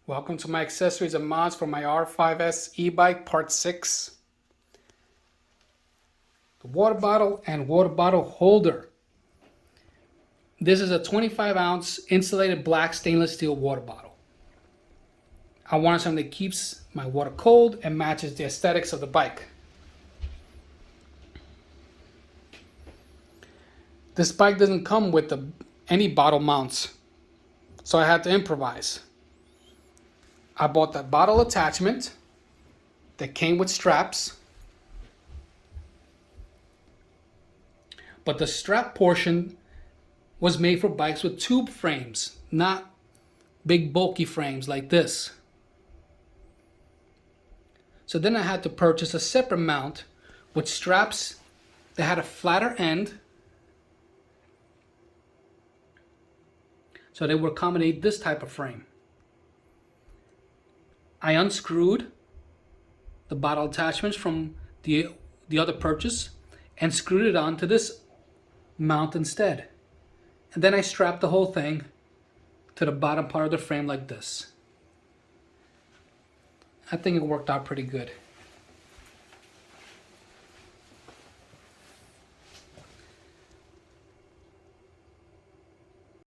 Welcome to my accessories and mods for my R5S e-bike part 6. The water bottle and water bottle holder. This is a 25-ounce insulated black stainless steel water bottle. I wanted something that keeps my water cold and matches the aesthetics of the bike. This bike doesn't come with any bottle mounts, so I had to improvise. I bought that bottle attachment that came with straps, but the strap portion was made for bikes with tube frames, not big bulky frames like this. So then I had to purchase a separate mount with straps that had a flatter end so they would accommodate this type of frame. I unscrewed the bottle attachments from the other purchase and screwed it onto this mount instead. And then I strapped the whole thing to the bottom part of the frame like this. I think it worked out pretty good.